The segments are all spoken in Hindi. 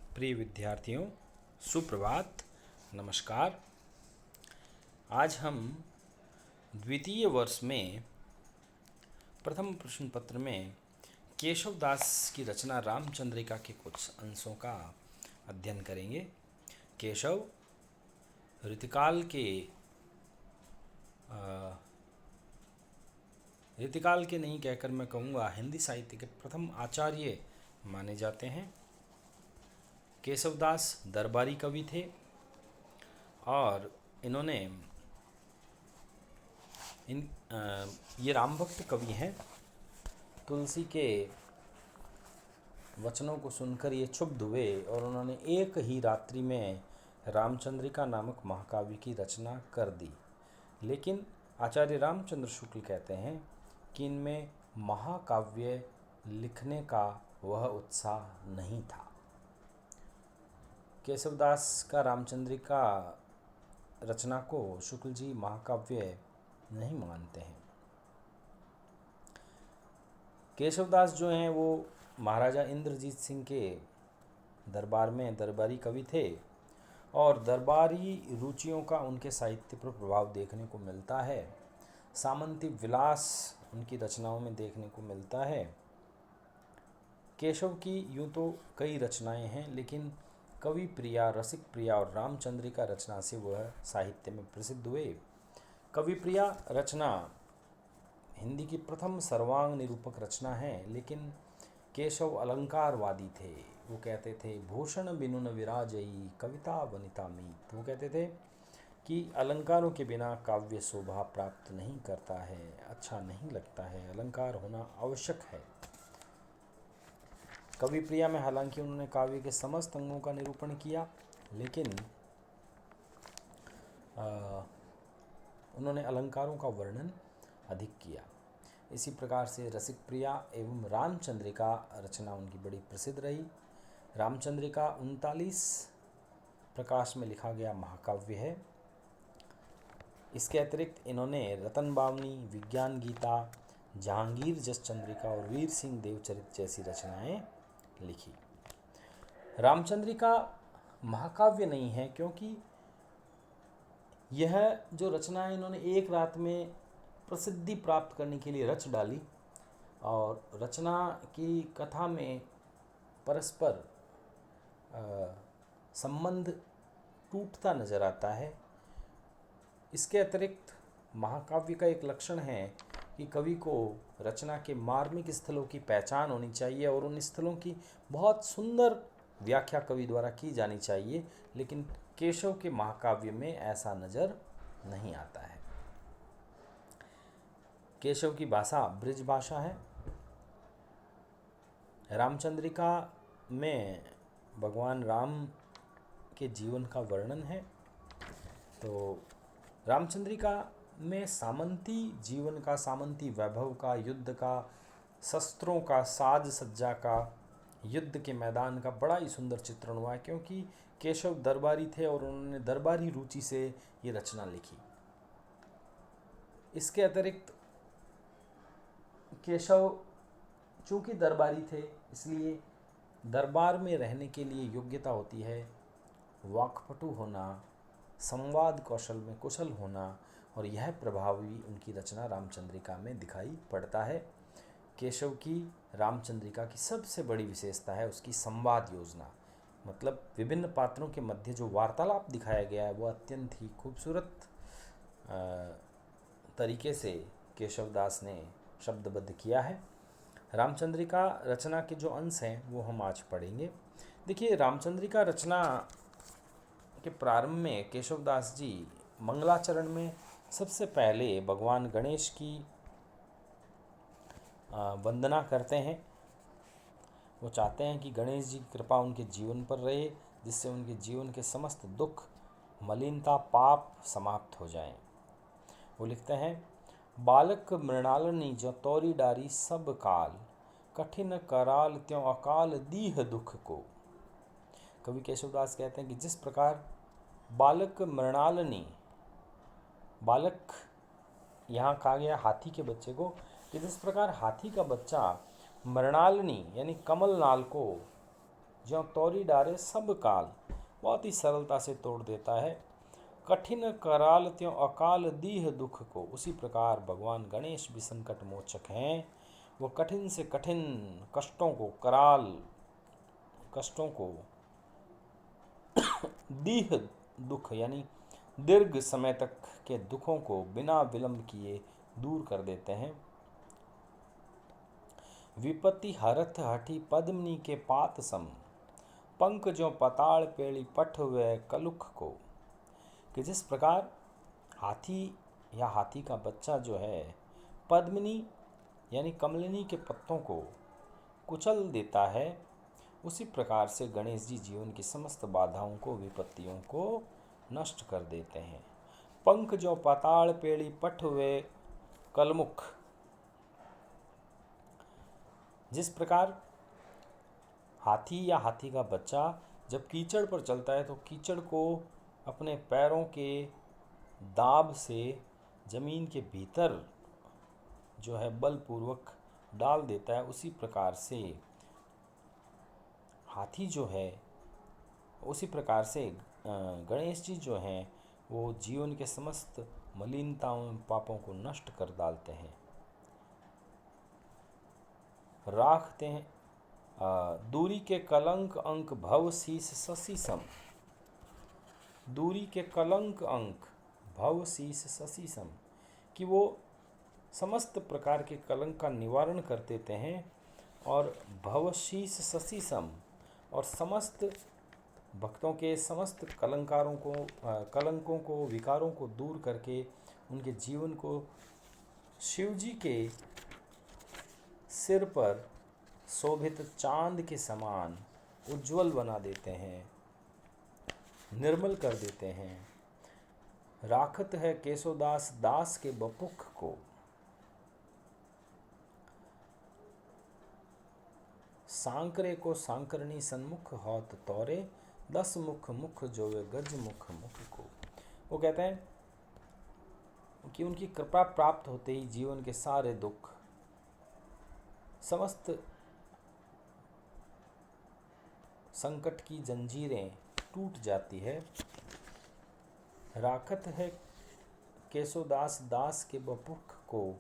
प्रिय विद्यार्थियों, सुप्रभात, नमस्कार। आज हम द्वितीय वर्ष में प्रथम प्रश्न पत्र में केशव दास की रचना रामचंद्रिका के कुछ अंशों का अध्ययन करेंगे। केशव रीतिकाल के नहीं कहकर मैं कहूँगा हिंदी साहित्य के प्रथम आचार्य माने जाते हैं। केशवदास दरबारी कवि थे और इन्होंने ये रामभक्त कवि हैं। तुलसी के वचनों को सुनकर ये क्षुब्ध हुए और उन्होंने एक ही रात्रि में रामचंद्रिका नामक महाकाव्य की रचना कर दी। लेकिन आचार्य रामचंद्र शुक्ल कहते हैं कि इनमें महाकाव्य लिखने का वह उत्साह नहीं था। केशवदास का रामचंद्रिका रचना को शुक्ल जी महाकाव्य नहीं मानते हैं। केशवदास जो हैं वो महाराजा इंद्रजीत सिंह के दरबार में दरबारी कवि थे और दरबारी रुचियों का उनके साहित्य पर प्रभाव देखने को मिलता है। सामंती विलास उनकी रचनाओं में देखने को मिलता है। केशव की यूँ तो कई रचनाएं हैं, लेकिन कवि प्रिया, रसिक प्रिया और रामचंद्रिका रचना से वह साहित्य में प्रसिद्ध हुए। कवि प्रिया रचना हिंदी की प्रथम सर्वांग निरूपक रचना है, लेकिन केशव अलंकारवादी थे। वो कहते थे भूषण बिनु न विराजई कविता वनिता मीत। वो कहते थे कि अलंकारों के बिना काव्य शोभा प्राप्त नहीं करता है, अच्छा नहीं लगता है, अलंकार होना आवश्यक है। कवि प्रिया में हालांकि उन्होंने काव्य के समस्त अंगों का निरूपण किया, लेकिन उन्होंने अलंकारों का वर्णन अधिक किया। इसी प्रकार से रसिक प्रिया एवं रामचंद्रिका रचना उनकी बड़ी प्रसिद्ध रही। रामचंद्रिका 39 प्रकाश में लिखा गया महाकाव्य है। इसके अतिरिक्त इन्होंने रतन बावनी, विज्ञान गीता, जहांगीर जस चंद्रिका और वीर सिंह देवचरित जैसी रचनाएं लिखी। रामचंद्रिका महाकाव्य नहीं है, क्योंकि यह जो रचनाएं इन्होंने एक रात में प्रसिद्धि प्राप्त करने के लिए रच डाली और रचना की कथा में परस्पर संबंध टूटता नजर आता है। इसके अतिरिक्त महाकाव्य का एक लक्षण है कि कवि को रचना के मार्मिक स्थलों की पहचान होनी चाहिए और उन स्थलों की बहुत सुंदर व्याख्या कवि द्वारा की जानी चाहिए, लेकिन केशव के महाकाव्य में ऐसा नज़र नहीं आता है। केशव की भाषा ब्रज भाषा है। रामचंद्रिका में भगवान राम के जीवन का वर्णन है। तो रामचंद्रिका में सामंती जीवन का, सामंती वैभव का, युद्ध का, शस्त्रों का, साज सज्जा का, युद्ध के मैदान का बड़ा ही सुंदर चित्रण हुआ है, क्योंकि केशव दरबारी थे और उन्होंने दरबारी रुचि से ये रचना लिखी। इसके अतिरिक्त केशव चूँकि दरबारी थे, इसलिए दरबार में रहने के लिए योग्यता होती है वाक्पटु होना, संवाद कौशल में कुशल होना, और यह प्रभाव भी उनकी रचना रामचंद्रिका में दिखाई पड़ता है। केशव की रामचंद्रिका की सबसे बड़ी विशेषता है उसकी संवाद योजना, मतलब विभिन्न पात्रों के मध्य जो वार्तालाप दिखाया गया है वो अत्यंत ही खूबसूरत तरीके से केशवदास ने शब्दबद्ध किया है। रामचंद्रिका रचना के जो अंश हैं वो हम आज पढ़ेंगे। देखिए, रामचंद्रिका रचना के प्रारंभ में केशवदास जी मंगलाचरण में सबसे पहले भगवान गणेश की वंदना करते हैं। वो चाहते हैं कि गणेश जी की कृपा उनके जीवन पर रहे, जिससे उनके जीवन के समस्त दुख, मलिनता, पाप समाप्त हो जाएं। वो लिखते हैं बालक मृणालनी जो तौरी डारी सब काल, कठिन कराल त्यों अकाल दीह दुख को। कवि केशवदास कहते हैं कि जिस प्रकार बालक मृणालनी, बालक यहाँ कहा गया हाथी के बच्चे को, कि जिस प्रकार हाथी का बच्चा मृणालनी यानी कमल नाल को ज्यों तोरी डारे सब काल, बहुत ही सरलता से तोड़ देता है। कठिन कराल त्यों अकाल दीह दुख को, उसी प्रकार भगवान गणेश भी संकट मोचक हैं। वो कठिन से कठिन कष्टों को, कराल कष्टों को, दीह दुख यानी दीर्घ समय तक के दुखों को बिना विलंब किए दूर कर देते हैं। विपत्ति हरथ हठी पद्मनी के पात सम, पंख जो पताड़ पेड़ी पठ व कलुख को, कि जिस प्रकार हाथी या हाथी का बच्चा जो है पद्मिनी यानी कमलिनी के पत्तों को कुचल देता है, उसी प्रकार से गणेश जी जीवन की समस्त बाधाओं को, विपत्तियों को नष्ट कर देते हैं। पंख जो पाताल पेड़ी पठ वे कलमुख, जिस प्रकार हाथी या हाथी का बच्चा जब कीचड़ पर चलता है तो कीचड़ को अपने पैरों के दाब से जमीन के भीतर जो है बलपूर्वक डाल देता है, उसी प्रकार से हाथी जो है, उसी प्रकार से गणेश जी जो हैं वो जीवन के समस्त मलिनताओं पापों को नष्ट कर डालते हैं, राखते हैं। दूरी के कलंक अंक भव शीस शशि सम, दूरी के कलंक अंक भव शीस शशि सम, कि वो समस्त प्रकार के कलंक का निवारण कर देते हैं। और भवशीष शशि सम, और समस्त भक्तों के समस्त कलंकों को, विकारों को दूर करके उनके जीवन को शिव जी के सिर पर शोभित चांद के समान उज्जवल बना देते हैं, निर्मल कर देते हैं। राखत है केशोदास दास के बपुख को, सांकरे को सांकरणी सन्मुख होत तौरे, 10 मुख मुख जोवे गज मुख मुख को। वो कहते हैं कि उनकी कृपा प्राप्त होते ही जीवन के सारे दुख, समस्त संकट की जंजीरें टूट जाती है। राखत है केशोदास दास के बपुख को,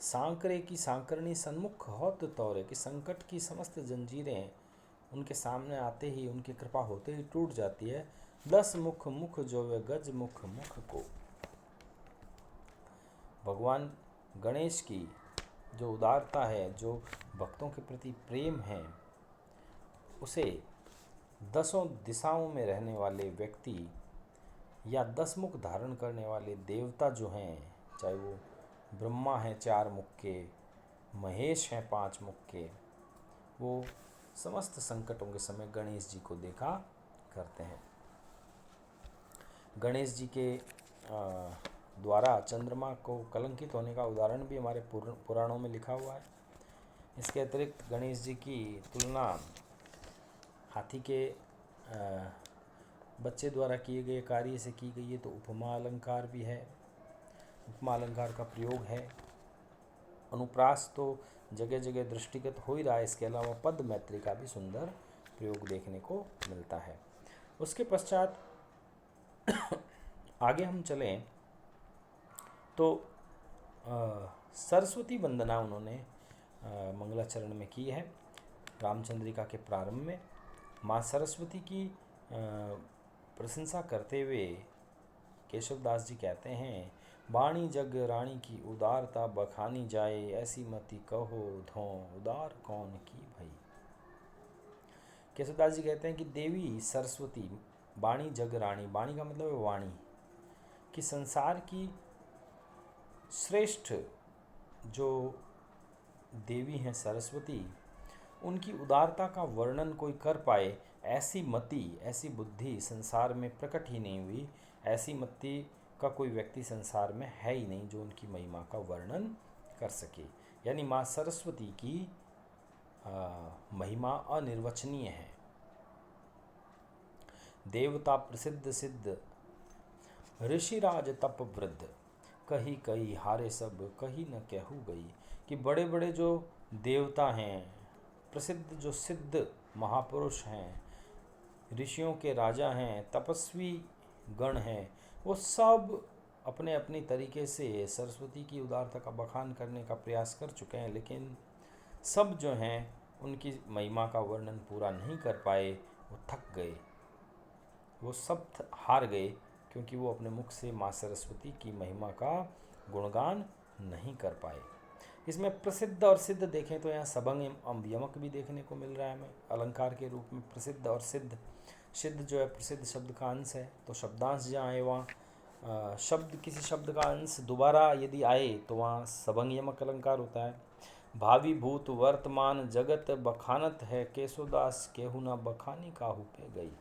सांकरे की सांकरणी सन्मुख होत तौरे, कि संकट की समस्त जंजीरें उनके सामने आते ही, उनकी कृपा होते ही टूट जाती है। 10 मुख मुख जो वे गज मुख मुख को, भगवान गणेश की जो उदारता है, जो भक्तों के प्रति प्रेम है, उसे 10 दिशाओं में रहने वाले व्यक्ति या 10 मुख धारण करने वाले देवता जो हैं, चाहे वो ब्रह्मा हैं 4 मुख के, महेश हैं 5 मुख के, वो समस्त संकटों के समय गणेश जी को देखा करते हैं। गणेश जी के द्वारा चंद्रमा को कलंकित होने का उदाहरण भी हमारे पुराणों में लिखा हुआ है। इसके अतिरिक्त गणेश जी की तुलना हाथी के बच्चे द्वारा किए गए कार्य से की गई है, तो उपमा अलंकार भी है, उपमा अलंकार का प्रयोग है। अनुप्रास तो जगह जगह दृष्टिगत हो ही रहा है, इसके अलावा पद मैत्री का भी सुंदर प्रयोग देखने को मिलता है। उसके पश्चात आगे हम चलें तो सरस्वती वंदना उन्होंने मंगलाचरण में की है। रामचंद्रिका के प्रारंभ में माँ सरस्वती की प्रशंसा करते हुए केशवदास जी कहते हैं, वाणी जग रानी की उदारता बखानी जाए, ऐसी मति कहो धों उदार कौन की भई। केशवदास जी कहते हैं कि देवी सरस्वती, वाणी जग रानी, वाणी का मतलब है वाणी, कि संसार की श्रेष्ठ जो देवी हैं सरस्वती, उनकी उदारता का वर्णन कोई कर पाए, ऐसी मति, ऐसी बुद्धि संसार में प्रकट ही नहीं हुई। ऐसी मति का कोई व्यक्ति संसार में है ही नहीं जो उनकी महिमा का वर्णन कर सके। यानी माँ सरस्वती की महिमा अनिर्वचनीय है। देवता प्रसिद्ध सिद्ध ऋषिराज तप वृद्ध, कही कही हारे सब कही न कहू गई। कि बड़े बड़े जो देवता हैं, प्रसिद्ध जो सिद्ध महापुरुष हैं, ऋषियों के राजा हैं, तपस्वी गण हैं, वो सब अपने अपनी तरीके से सरस्वती की उदारता का बखान करने का प्रयास कर चुके हैं, लेकिन सब जो हैं उनकी महिमा का वर्णन पूरा नहीं कर पाए। वो थक गए, वो सब हार गए, क्योंकि वो अपने मुख से माँ सरस्वती की महिमा का गुणगान नहीं कर पाए। इसमें प्रसिद्ध और सिद्ध देखें तो यहाँ सबंग एवं यमक भी देखने को मिल रहा है हमें अलंकार के रूप में। प्रसिद्ध और सिद्ध, सिद्ध जो है प्रसिद्ध शब्द का अंश है, तो शब्दांश जहाँ आए वहाँ शब्द, किसी शब्द का अंश दोबारा यदि आए तो वहाँ सबंग यमक अलंकार होता है। भावी भूत वर्तमान जगत बखानत है, केशोदास केहू ना बखानी काहू पे गई।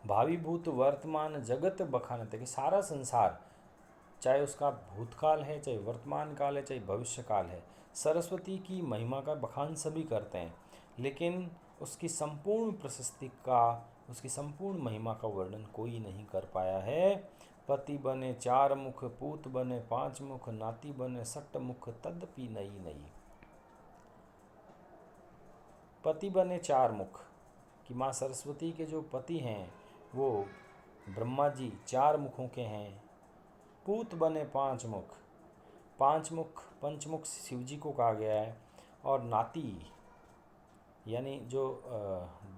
भावी भूत वर्तमान जगत बखानत है कि सारा संसार, चाहे उसका भूतकाल है, चाहे वर्तमान काल है, चाहे भविष्य काल है, सरस्वती की महिमा का बखान सभी करते हैं, लेकिन उसकी संपूर्ण प्रशस्ति का, उसकी संपूर्ण महिमा का वर्णन कोई नहीं कर पाया है। पति बने 4 मुख, पूत बने 5 मुख, नाती बने 6 मुख, तदपि नई नई। पति बने 4 मुख कि माँ सरस्वती के जो पति हैं वो ब्रह्मा जी 4 मुखों के हैं। पूत बने 5 मुख, 5 मुख पंचमुख शिव जी को कहा गया है, और नाती यानी जो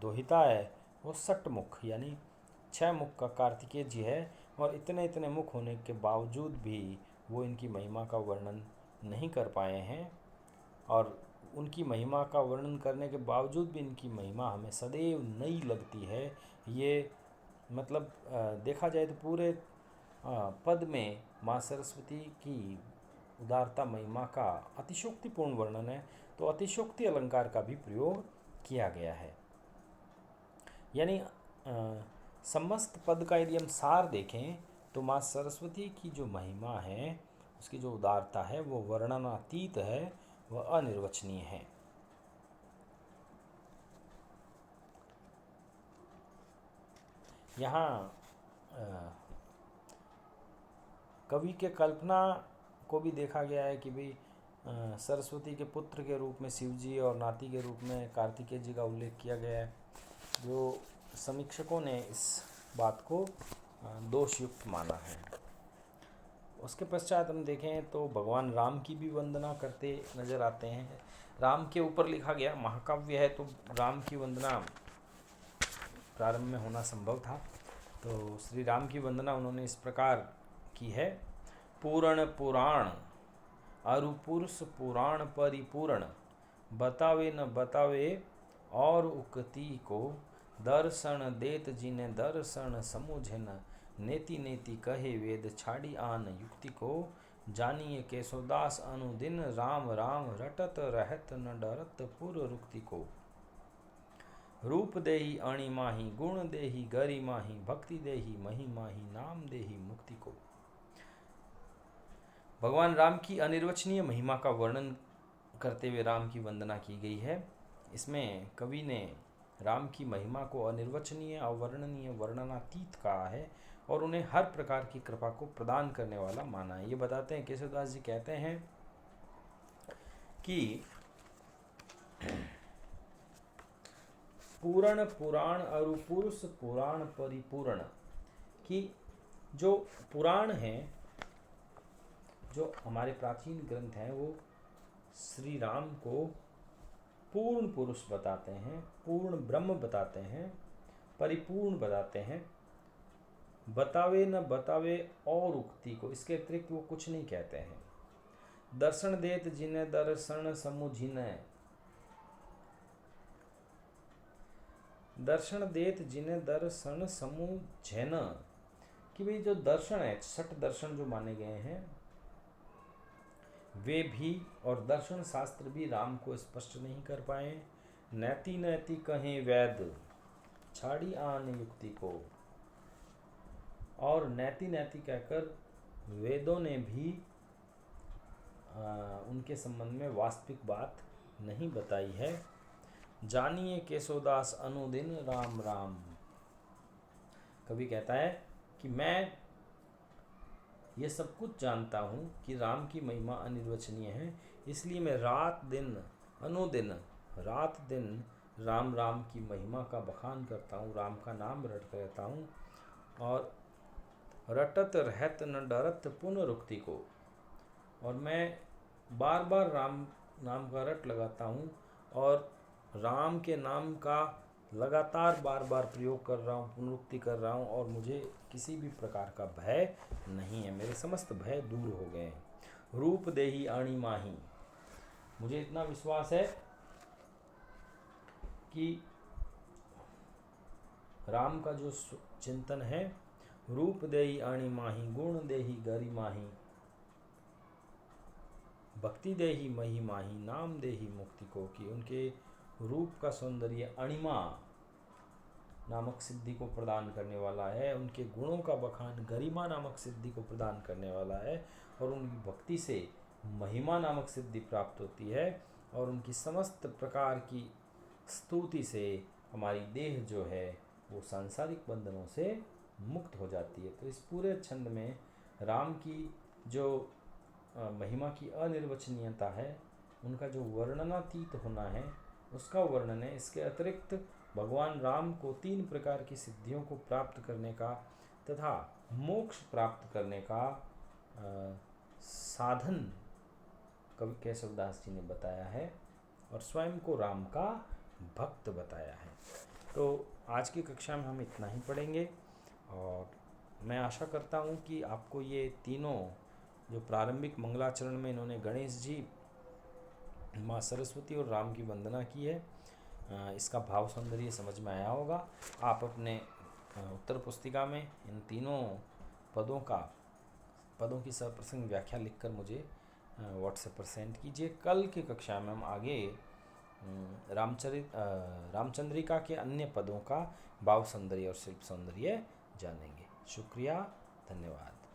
दोहिता है वो 6 मुख यानी 6 मुख का कार्तिकेय जी है। और इतने इतने मुख होने के बावजूद भी वो इनकी महिमा का वर्णन नहीं कर पाए हैं, और उनकी महिमा का वर्णन करने के बावजूद भी इनकी महिमा हमें सदैव नई लगती है। ये मतलब देखा जाए तो पूरे पद में माँ सरस्वती की उदारता महिमा का अतिशोक्तिपूर्ण वर्णन है, तो अतिशोक्ति अलंकार का भी प्रयोग किया गया है। यानी समस्त पद का यदि हम सार देखें तो माँ सरस्वती की जो महिमा है, उसकी जो उदारता है, वो वर्णनातीत है, वह अनिर्वचनीय है। यहाँ कवि के कल्पना को भी देखा गया है कि भाई सरस्वती के पुत्र के रूप में शिव जी और नाती के रूप में कार्तिकेय जी का उल्लेख किया गया है, जो समीक्षकों ने इस बात को दोषयुक्त माना है। उसके पश्चात हम देखें तो भगवान राम की भी वंदना करते नजर आते हैं। राम के ऊपर लिखा गया महाकाव्य है, तो राम की वंदना प्रारंभ में होना संभव था। तो श्री राम की वंदना उन्होंने इस प्रकार की है। पूर्ण पुराण अरु पुरुष पुराण परिपूर्ण, बतावे न बतावे और उक्ति को, दर्शन देत जिने दर्शन समुझे न, नेति नेति कहे वेद छाड़ी आन युक्ति को, जानिए केशवदास अनुदिन राम राम रटत रहत न डरत पुर रुक्ति को। रूप देही अणि माही, गुण देही गरि माही, भक्ति देही मही माही, नाम देही मुक्ति को। भगवान राम की अनिर्वचनीय महिमा का वर्णन करते हुए राम की वंदना की गई है। इसमें कवि ने राम की महिमा को अनिर्वचनीय, अवर्णनीय, वर्णनातीत कहा है, और उन्हें हर प्रकार की कृपा को प्रदान करने वाला माना है। ये बताते हैं, केशवदास जी कहते हैं कि पूर्ण पुराण अरु पुरुष पुराण परिपूर्ण, कि जो पुराण हैं, जो हमारे प्राचीन ग्रंथ हैं, वो श्री राम को पूर्ण पुरुष बताते हैं, पूर्ण ब्रह्म बताते हैं, परिपूर्ण बताते हैं। बतावे न बतावे और उक्ति को, इसके अतिरिक्त वो कुछ नहीं कहते हैं। दर्शन देत जिने दर्शन समुझिने, दर्शन देत जिने दर्शन समुझेन, कि भाई जो दर्शन है, 6 दर्शन जो माने गए हैं वे भी, और दर्शन शास्त्र भी राम को स्पष्ट नहीं कर पाए। नैति नैति कहें वैद छाड़ी आन युक्ति को, और नैति नैति कहकर वेदों ने भी उनके संबंध में वास्तविक बात नहीं बताई है। जानिए केशवदास अनुदिन राम राम, कवि कहता है कि मैं ये सब कुछ जानता हूँ कि राम की महिमा अनिर्वचनीय है, इसलिए मैं रात दिन अनुदिन रात दिन राम राम की महिमा का बखान करता हूँ, राम का नाम रटता रहता हूँ। और रटत रहत न डरत पुनरुक्ति को, और मैं बार बार राम नाम का रट लगाता हूँ और राम के नाम का लगातार बार बार प्रयोग कर रहा हूँ, पुनरुक्ति कर रहा हूँ, और मुझे किसी भी प्रकार का भय नहीं है, मेरे समस्त भय दूर हो गए हैं। रूप देही आणी माही, मुझे इतना विश्वास है कि राम का जो चिंतन है, रूप देही आणी माही, गुण देही गरि माही, भक्ति देही मही माही, नाम देही मुक्ति को, कि उनके रूप का सौंदर्य अणिमा नामक सिद्धि को प्रदान करने वाला है, उनके गुणों का बखान गरिमा नामक सिद्धि को प्रदान करने वाला है, और उनकी भक्ति से महिमा नामक सिद्धि प्राप्त होती है, और उनकी समस्त प्रकार की स्तुति से हमारी देह जो है वो सांसारिक बंधनों से मुक्त हो जाती है। तो इस पूरे छंद में राम की जो महिमा की अनिर्वचनीयता है, उनका जो वर्णनातीत होना है, उसका वर्णन है। इसके अतिरिक्त भगवान राम को 3 प्रकार की सिद्धियों को प्राप्त करने का तथा मोक्ष प्राप्त करने का साधन कवि केशवदास जी ने बताया है, और स्वयं को राम का भक्त बताया है। तो आज की कक्षा में हम इतना ही पढ़ेंगे, और मैं आशा करता हूँ कि आपको ये तीनों जो प्रारंभिक मंगलाचरण में इन्होंने गणेश जी, माँ सरस्वती और राम की वंदना की है, इसका भाव सौंदर्य समझ में आया होगा। आप अपने उत्तर पुस्तिका में इन तीनों पदों की सप्रसंग व्याख्या लिखकर मुझे व्हाट्सएप पर सेंड कीजिए। कल की कक्षा में हम आगे रामचंद्रिका के अन्य पदों का भाव सौंदर्य और शिल्प सौंदर्य जानेंगे। शुक्रिया, धन्यवाद।